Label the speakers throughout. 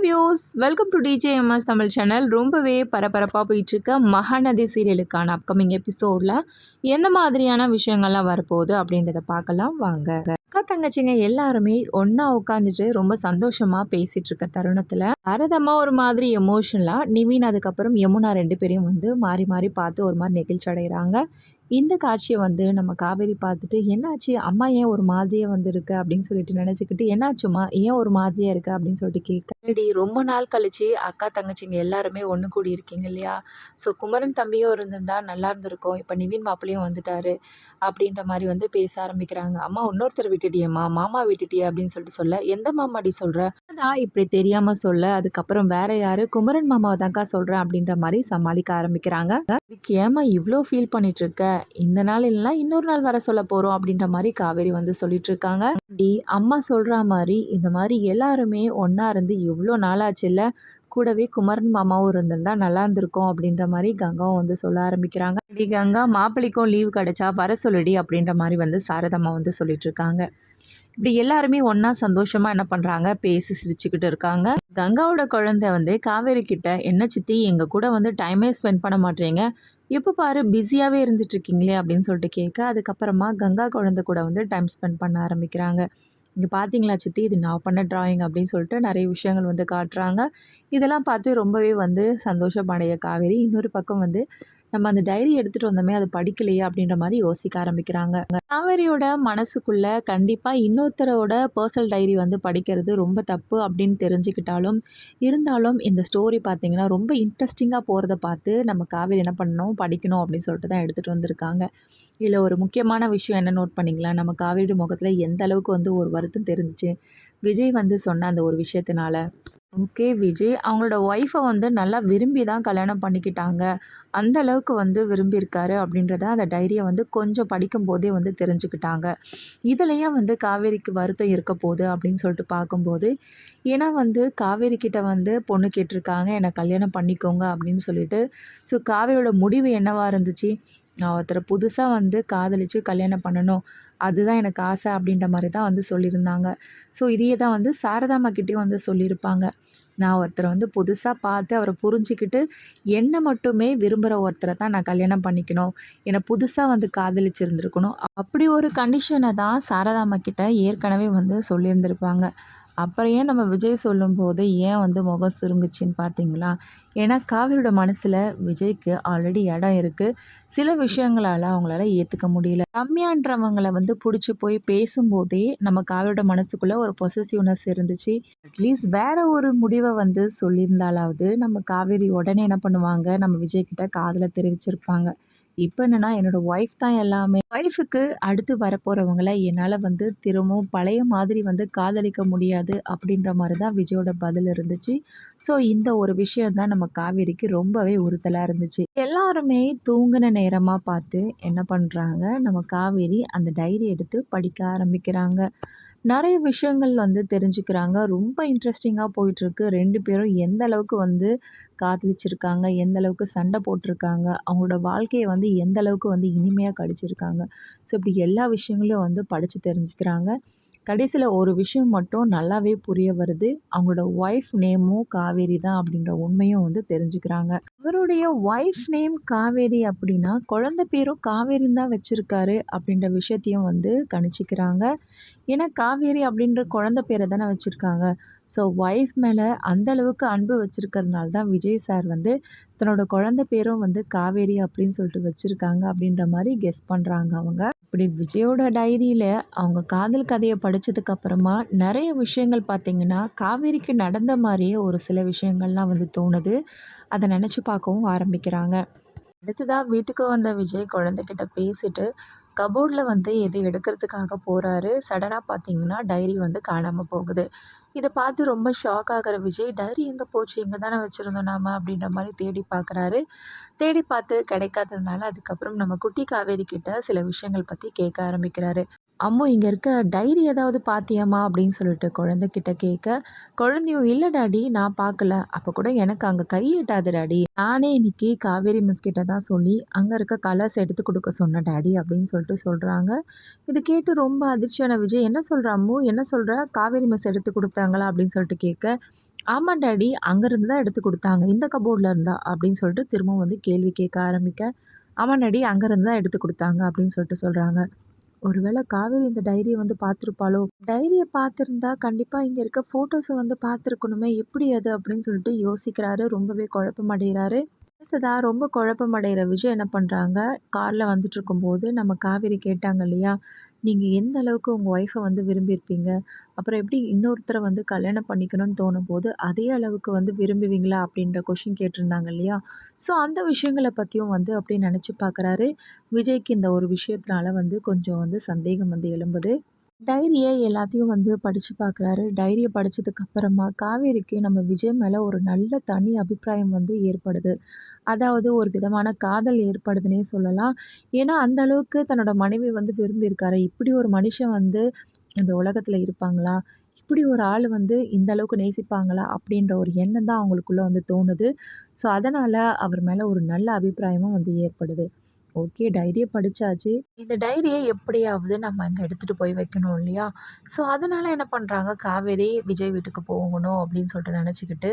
Speaker 1: Views welcome to TJMS Tamil channel. ரொம்பவே பரபரப்பாக போயிட்டுருக்க மகாநதி சீரியலுக்கான அப்கமிங் எபிசோடில் எந்த மாதிரியான விஷயங்கள்லாம் வரப்போகுது அப்படின்றத பார்க்கலாம் வாங்க. அக்கா தங்கச்சிங்க எல்லாருமே ஒன்றா உட்காந்துட்டு ரொம்ப சந்தோஷமாக பேசிகிட்டு இருக்க தருணத்தில் அரதமாக ஒரு மாதிரி எமோஷனலாக நிவின் அதுக்கப்புறம் யமுனா 2 பேரையும் வந்து மாறி மாறி பார்த்து ஒரு மாதிரி நெகிழ்ச்சி அடைகிறாங்க. இந்த காட்சியை வந்து நம்ம காவேரி பார்த்துட்டு என்னாச்சு அம்மா ஏன் ஒரு மாதிரியே வந்திருக்கு அப்படின்னு சொல்லிட்டு நினச்சிக்கிட்டு என்னாச்சுமா ஏன் ஒரு மாதிரியாக இருக்குது அப்படின்னு சொல்லிட்டு கேட்கடி. ரொம்ப நாள் கழிச்சு அக்கா தங்கச்சிங்க எல்லாருமே ஒன்று கூடி இருக்கீங்க இல்லையா? ஸோ குமரன் தம்பியும் இருந்திருந்தா நல்லா இருந்திருக்கும். இப்போ நிவின் மாப்பிளையும் வந்துட்டாரு அப்படின்ற மாதிரி வந்து பேச ஆரம்பிக்கிறாங்க. அம்மா இன்னொருத்தர் விட்டுட்டியம்மா மாமா விட்டுட்டியே அப்படின்னு சொல்லிட்டு சொல்ல எந்த மாமாடி சொல்கிற தான் இப்படி தெரியாமல் சொல்ல அதுக்கப்புறம் வேற யாரு குமரன் மாமாவை தான்க்கா சொல்கிறேன் அப்படின்ற மாதிரி சமாளிக்க ஆரம்பிக்கிறாங்க. இதுக்கு ஏமா இவ்வளோ ஃபீல் பண்ணிட்டு இருக்க? இந்த நாள் இல்லைனா இன்னொரு நாள் வர சொல்ல போகிறோம் அப்படின்ற மாதிரி காவேரி வந்து சொல்லிட்டு இருக்காங்க. அம்மா சொல்கிற மாதிரி இந்த மாதிரி எல்லாருமே ஒன்றா இருந்து எவ்வளோ நாளாச்சு இல்லை, கூடவே குமரன் மாமாவும் இருந்திருந்தா நல்லா இருந்திருக்கும் அப்படின்ற மாதிரி கங்காவும் வந்து சொல்ல ஆரம்பிக்கிறாங்க. கங்கா மாப்பிள்ளைக்கும் லீவ் கிடைச்சா வர சொல்லுடி அப்படின்ற மாதிரி வந்து சாரதம்மா வந்து சொல்லிட்டு இருக்காங்க. இப்படி எல்லாருமே ஒன்றா சந்தோஷமாக என்ன பண்ணுறாங்க பேசி சிரிச்சுக்கிட்டு இருக்காங்க. கங்காவோட குழந்தை வந்து காவேரி கிட்ட என்ன சித்தி எங்கள் கூட வந்து டைமே ஸ்பெண்ட் பண்ண மாட்டேறீங்க, எப்போ பாரு பிஸியாகவே இருந்துகிட்ருக்கீங்களே அப்படின்னு சொல்லிட்டு கேட்க அதுக்கப்புறமா கங்கா குழந்தை கூட வந்து டைம் ஸ்பெண்ட் பண்ண ஆரம்பிக்கிறாங்க. இங்கே பார்த்தீங்களா சித்தி இது நான் பண்ண ட்ராயிங் அப்படின்னு சொல்லிட்டு நிறைய விஷயங்கள் வந்து காட்டுறாங்க. இதெல்லாம் பார்த்து ரொம்பவே வந்து சந்தோஷமடைய காவேரி இன்னொரு பக்கம் வந்து நம்ம அந்த டைரி எடுத்துகிட்டு வந்தோமே அது படிக்கலையே அப்படின்ற மாதிரி யோசிக்க ஆரம்பிக்கிறாங்க. காவேரியோட மனசுக்குள்ள கண்டிப்பாக இன்னொருத்தரோட பர்சனல் டைரி வந்து படிக்கிறது ரொம்ப தப்பு அப்படின்னு தெரிஞ்சுக்கிட்டாலும் இருந்தாலும் இந்த ஸ்டோரி பார்த்திங்கன்னா ரொம்ப இன்ட்ரெஸ்டிங்காக போகிறத பார்த்து நம்ம காவேரி என்ன பண்ணணும் படிக்கணும் அப்படின்னு சொல்லிட்டு தான் எடுத்துகிட்டு வந்திருக்காங்க. இதில் ஒரு முக்கியமான விஷயம் என்ன நோட் பண்ணிங்களா, நம்ம காவேரி முகத்தில் எந்த அளவுக்கு வந்து ஒரு வருத்தம் தெரிஞ்சிச்சு விஜய் வந்து சொன்ன அந்த ஒரு விஷயத்தினால. ஓகே, விஜய் அவங்களோட ஒய்ஃபை வந்து நல்லா விரும்பி தான் கல்யாணம் பண்ணிக்கிட்டாங்க, அந்த அளவுக்கு வந்து விரும்பியிருக்காரு அப்படின்றத அந்த டைரியை வந்து கொஞ்சம் படிக்கும்போதே வந்து தெரிஞ்சுக்கிட்டாங்க. இதுலேயே வந்து காவேரிக்கு வருத்தம் இருக்க போகுது அப்படின்னு சொல்லிட்டு பார்க்கும்போது, ஏன்னா வந்து காவேரி கிட்ட வந்து பொண்ணு கேட்டிருக்காங்க என்னை கல்யாணம் பண்ணிக்கோங்க அப்படின்னு சொல்லிட்டு. ஸோ காவேரியோட முடிவு என்னவாக இருந்துச்சு, நான் ஒருத்தரை புதுசாக வந்து காதலித்து கல்யாணம் பண்ணணும், அதுதான் எனக்கு ஆசை அப்படின்ற மாதிரி தான் வந்து சொல்லியிருந்தாங்க. ஸோ இதையே தான் வந்து சாரதாம்மாக்கிட்டேயும் வந்து சொல்லியிருப்பாங்க. நான் ஒருத்தரை வந்து புதுசாக பார்த்து அவரை புரிஞ்சிக்கிட்டு என்னை மட்டுமே விரும்புகிற ஒருத்தரை தான் நான் கல்யாணம் பண்ணிக்கணும், என்னை புதுசாக வந்து காதலிச்சிருந்துருக்கணும், அப்படி ஒரு கண்டிஷனை தான் சாரதாம்மாக்கிட்ட ஏற்கனவே வந்து சொல்லியிருந்திருப்பாங்க. அப்புறம் ஏன் நம்ம விஜய் சொல்லும்போது ஏன் வந்து முகம் சுருங்குச்சின்னு பார்த்தீங்களா? ஏன்னா காவேரியோட மனசில் விஜய்க்கு ஆல்ரெடி இடம் இருக்குது. சில விஷயங்களால் அவங்களால ஏற்றுக்க முடியல. ரம்யான்றவங்களை வந்து பிடிச்சி போய் பேசும்போதே நம்ம காவேரியோட மனசுக்குள்ளே ஒரு பொசசிவ்னஸ் இருந்துச்சு. அட்லீஸ்ட் வேற ஒரு முடிவை வந்து சொல்லியிருந்தாலாவது நம்ம காவேரி உடனே என்ன பண்ணுவாங்க, நம்ம விஜய்கிட்ட காதலை தெரிவிச்சிருப்பாங்க. இப்போ என்னென்னா என்னோடய ஒய்ஃப் தான் எல்லாமே, ஒய்ஃபுக்கு அடுத்து வரப்போகிறவங்கள என்னால் வந்து திரும்பவும் பழைய மாதிரி வந்து காதலிக்க முடியாது அப்படின்ற மாதிரி தான் விஜயோட பதில் இருந்துச்சு. ஸோ இந்த ஒரு விஷயம் தான் நம்ம காவேரிக்கு ரொம்பவே உறுத்தலாக இருந்துச்சு. எல்லாருமே தூங்கின நேரமாக பார்த்து என்ன பண்ணுறாங்க, நம்ம காவேரி அந்த டைரி எடுத்து படிக்க ஆரம்பிக்கிறாங்க. நிறைய விஷயங்கள் வந்து தெரிஞ்சுக்கிறாங்க. ரொம்ப இன்ட்ரெஸ்டிங்காக போயிட்டுருக்கு. 2 பேரும் எந்த அளவுக்கு வந்து காதலிச்சிருக்காங்க, எந்த அளவுக்கு சண்டை போட்டிருக்காங்க, அவங்களோட வாழ்க்கையை வந்து எந்த அளவுக்கு வந்து இனிமையாக கழிச்சிருக்காங்க. ஸோ இப்படி எல்லா விஷயங்களையும் வந்து படித்து தெரிஞ்சுக்கிறாங்க. கடைசியில் ஒரு விஷயம் மட்டும் நல்லாவே புரிய வருது, அவங்களோட ஒய்ஃப் நேமும் காவேரி தான் அப்படின்ற உண்மையும் வந்து தெரிஞ்சுக்கிறாங்க. அவருடைய ஒய்ஃப் நேம் காவேரி அப்படின்னா குழந்தை பேரும் காவேரின்னு தான் வச்சுருக்காரு அப்படின்ற விஷயத்தையும் வந்து கணிச்சிக்கிறாங்க. ஏன்னா காவேரி அப்படின்ற குழந்தை பேரை தானே வச்சுருக்காங்க. ஸோ ஒய்ஃப் மேலே அந்தளவுக்கு அன்பு வச்சுருக்கிறதுனால தான் விஜய் சார் வந்து தன்னோட குழந்தை பேரும் வந்து காவேரி அப்படின்னு சொல்லிட்டு வச்சுருக்காங்க அப்படின்ற மாதிரி கெஸ் பண்ணுறாங்க அவங்க. இப்படி விஜயோட டைரியில் அவங்க காதல் கதையை படித்ததுக்கப்புறமா நிறைய விஷயங்கள் பார்த்திங்கன்னா காவேரிக்கு நடந்த மாதிரியே ஒரு சில விஷயங்கள்லாம் வந்து தோணுது. அதை நினச்சி பார்க்கவும் ஆரம்பிக்கிறாங்க. அடுத்ததாக வீட்டுக்கு வந்த விஜய் குழந்தைகிட்ட பேசிட்டு கபோர்டில் வந்து எது எடுக்கிறதுக்காக போகிறாரு. சடனாக பார்த்தீங்கன்னா டைரி வந்து காணாமல் போகுது. இதை பார்த்து ரொம்ப ஷாக் ஆகிற விஜய் டைரி எங்கே போச்சு, இங்கே தானே வச்சுருந்தோம் நாம அப்படின்ற மாதிரி தேடி பார்க்குறாரு. தேடி பார்த்து கிடைக்காததுனால அதுக்கப்புறம் நம்ம குட்டி காவேரி கிட்ட சில விஷயங்கள் பற்றி கேட்க ஆரம்பிக்கிறாரு. அம்மு இங்கே இருக்க டைரி ஏதாவது பார்த்தியாம்மா அப்படின்னு சொல்லிட்டு குழந்தைகிட்ட கேட்க, குழந்தையும் இல்லை டாடி நான் பார்க்கல, அப்போ கூட எனக்கு அங்கே கை எட்டாது டாடி, நானே இன்னைக்கு காவேரி மிஸ் கிட்ட தான் சொல்லி அங்கே இருக்க கலர்ஸ் எடுத்து கொடுக்க சொன்னேன் டாடி அப்படின்னு சொல்லிட்டு சொல்கிறாங்க. இது கேட்டு ரொம்ப அதிர்ச்சியான விஜய், என்ன சொல்கிற அம்மு, என்ன சொல்கிற, காவேரி மிஸ் எடுத்து கொடுத்தாங்களா அப்படின்னு சொல்லிட்டு கேட்க, ஆமாம் டாடி அங்கேருந்து தான் எடுத்து கொடுத்தாங்க, இந்த கபோர்டில் இருந்தா அப்படின்னு சொல்லிட்டு திரும்பவும் வந்து கேள்வி கேட்க ஆரம்பிக்க, ஆமாம் டாடி அங்கேருந்து தான் எடுத்து கொடுத்தாங்க அப்படின்னு சொல்லிட்டு சொல்கிறாங்க. ஒருவேளை காவேரி இந்த டைரிய வந்து பார்த்துருப்பாளோ? டைரிய பார்த்துருந்தா கண்டிப்பா இங்க இருக்க ஃபோட்டோஸ வந்து பார்த்துருக்கணுமே! எப்படி அது? அப்படின்னு சொல்லிட்டு யோசிக்கிறாரு. ரொம்பவே குழப்பமடைகிறாரு. அடுத்ததா ரொம்ப குழப்பமடைகிற விஜய் என்ன பண்றாங்க, கார்ல வந்துட்டுருக்கும்போது நம்ம காவேரி கேட்டாங்க இல்லையா? நீங்க எந்த அளவுக்கு உங்க ஒய்ஃப வந்து விரும்பியிருப்பீங்க? அப்புறம் எப்படி இன்னொருத்தர வந்து கல்யாணம் பண்ணிக்கணும்னு தோணும்போது, அதே அளவுக்கு வந்து விரும்புவீங்களா? அப்படின்ற கொஸ்டின் கேட்டிருந்தாங்க இல்லையா? ஸோ அந்த விஷயங்கள பத்தியும் வந்து அப்படியே நெனச்சு பார்க்குறாரு. விஜய்க்கு இந்த ஒரு விஷயத்தினால வந்து கொஞ்சம் வந்து சந்தேகம் வந்து எழும்புது. டைரிய எல்லாத்தையும் வந்து படிச்சு பார்க்குறாரு. டைரிய படிச்சதுக்கு அப்புறமா காவேரிக்கு நம்ம விஜய் மேல ஒரு நல்ல தனி அபிப்பிராயம் வந்து ஏற்படுது. அதாவது ஒரு விதமான காதல் ஏற்படுதுன்னே சொல்லலாம். ஏன்னா, அந்த அளவுக்கு தன்னோட மனைவி வந்து விரும்பியிருக்காரு. இப்படி ஒரு மனுஷன் வந்து இந்த உலகத்துல இருப்பாங்களா? இப்படி ஒரு ஆள் வந்து இந்த அளவுக்கு நேசிப்பாங்களா? அப்படின்ற ஒரு எண்ணம் தான் அவங்களுக்குள்ள வந்து தோணுது. ஸோ, அதனால அவர் மேல ஒரு நல்ல அபிப்பிராயமும் வந்து ஏற்படுது. ஓகே. டைரிய படிச்சாச்சு. இந்த டைரிய எப்படியாவது நம்ம அங்க எடுத்துட்டு போய் வைக்கணும் இல்லையா? ஸோ, அதனால என்ன பண்றாங்க, காவேரி விஜய் வீட்டுக்கு போகணும் அப்படின்னு சொல்லிட்டு நெனச்சுக்கிட்டு,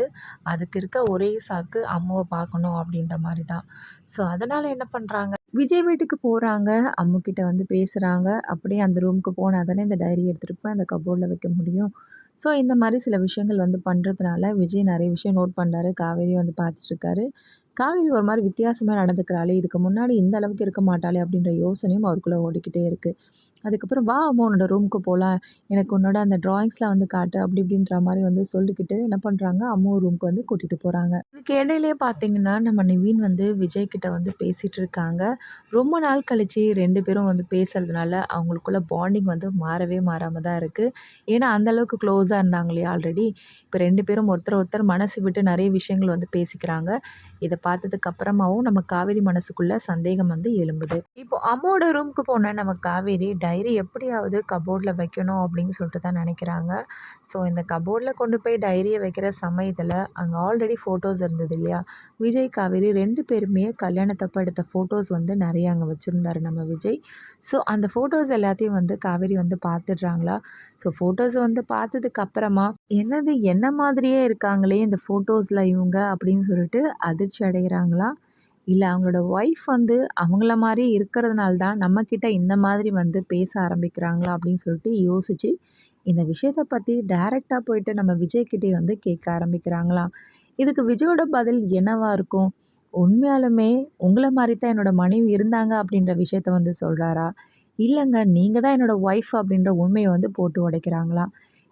Speaker 1: அதுக்கு இருக்க ஒரே சாக்கு அம்முவ பார்க்கணும் அப்படின்ற மாரி தான். ஸோ, அதனால என்ன பண்றாங்க, விஜய் வீட்டுக்கு போறாங்க. அம்முகிட்ட வந்து பேசுறாங்க. அப்படியே அந்த ரூமுக்கு போனா தானே இந்த டைரிய எடுத்துட்டு போய் அந்த கப்போர்ட்ல வைக்க முடியும். ஸோ, இந்த மாரி சில விஷயங்கள் வந்து பண்றதுனால விஜய் நெறைய விஷயம் நோட் பண்றாரு. காவேரி வந்து பார்த்துட்டுருக்காரு. காவேரி ஒரு மாரி வித்தியாசமா நடந்துக்கிறாளே! இதுக்கு முன்னாடி இந்த அளவுக்கு இருக்க மாட்டாளே! அப்டின்ற யோசனையும் அவருக்குள்ள ஓடிக்கிட்டே இருக்கு. அதுக்கப்புறம் வா அம்மு உன்னோட ரூமுக்கு போலாம். எனக்கு உன்னோட அந்த ட்ராயிங்ஸ்லாம் வந்து காட்டு அப்டி இப்டின்ற மாரி வந்து சொல்லிக்கிட்டு என்ன பண்றாங்க, அம்மு ரூமுக்கு வந்து கூட்டிட்டு போறாங்க. இதுக்கு இடையிலேயே பார்த்தீங்கன்னா, நம்ம நிவின் வந்து விஜய் கிட்ட வந்து பேசிட்டு இருக்காங்க. ரொம்ப நாள் கழிச்சு 2 பேரும் வந்து பேசுறதுனால அவங்களுக்குள்ள பாண்டிங் வந்து மாறவே மாறாம தான் இருக்கு. ஏன்னா, அந்த அளவுக்கு க்ளோஸா இருந்தாங்க இல்லையா ஆல்ரெடி. இப்ப 2 பேரும் ஒருத்தர் ஒருத்தர் மனசு விட்டு நெறைய விஷயங்கள் வந்து பேசிக்கிறாங்க. இத பார்த்ததுக்கு அப்புறமாவும் நம்ம காவேரி மனசுக்குள்ள சந்தேகம் வந்து எழும்புது. இப்போ அம்மோட ரூமுக்கு போன நம்ம காவேரி டைரி எப்படியாவது கபோர்ட்ல வைக்கணும் அப்படின்னு சொல்லிட்டு தான் நினைக்கிறாங்க. ஸோ இந்த கபோர்ட்ல கொண்டு போய் டைரிய வைக்கிற சமயத்துல அங்க ஆல்ரெடி ஃபோட்டோஸ் இருந்தது இல்லையா? விஜய், காவேரி 2 பேருமே கல்யாணத்தப்ப எடுத்த ஃபோட்டோஸ் வந்து நெறைய அங்க வச்சிருந்தாரு நம்ம விஜய். ஸோ அந்த ஃபோட்டோஸ் எல்லாத்தையும் வந்து காவேரி வந்து பார்த்துடுறாங்களா? ஸோ ஃபோட்டோஸ வந்து பார்த்ததுக்கு அப்புறமா, "என்னது என்ன மாதிரியே இருக்காங்களே இந்த ஃபோட்டோஸ்ல இவங்க" அப்படின்னு சொல்லிட்டு அதிர்ச்சி அடைகிறாங்களா? இல்ல அவங்களோட ஒய்ஃப் வந்து அவங்கள மாரியே இருக்கிறதுனால தான் நம்மக்கிட்ட இந்த மாதிரி வந்து பேச ஆரம்பிக்கிறாங்களா? அப்படின்னு சொல்லிட்டு யோசிச்சு, இந்த விஷயத்த பத்தி டைரக்ட்டா போயிட்டு நம்ம விஜய்கிட்டயே வந்து கேட்க ஆரம்பிக்கிறாங்களாம். இதுக்கு விஜயோட பதில் என்னவா இருக்கும்? உண்மையாலுமே உங்கள மாரி தான் என்னோட மனைவி இருந்தாங்க அப்படின்ற விஷயத்த வந்து சொல்றாரா? இல்லங்க நீங்க தான் என்னோட ஒய்ஃப் அப்படின்ற உண்மைய வந்து போட்டு உடைக்கிறாங்களா?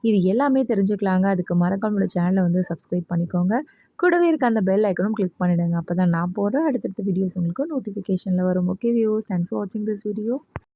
Speaker 1: இது எல்லாமே தெரிஞ்சுக்கலாங்க. அதுக்கு மறக்காம நம்மளோட சேனல வந்து சப்ஸ்கிரைப் பண்ணிக்கோங்க. கூடவே இருக்க அந்த பெல் ஐக்கனும் கிளிக் பண்ணிடுங்க. அப்பதான் நான் போடுற அடுத்தடுத்த வீடியோஸ் உங்களுக்கு நோட்டிஃபிகேஷன்ல வரும். ஓகே வியூவர்ஸ், தேங்க்ஸ் ஃபார் வாட்சிங் திஸ் வீடியோ.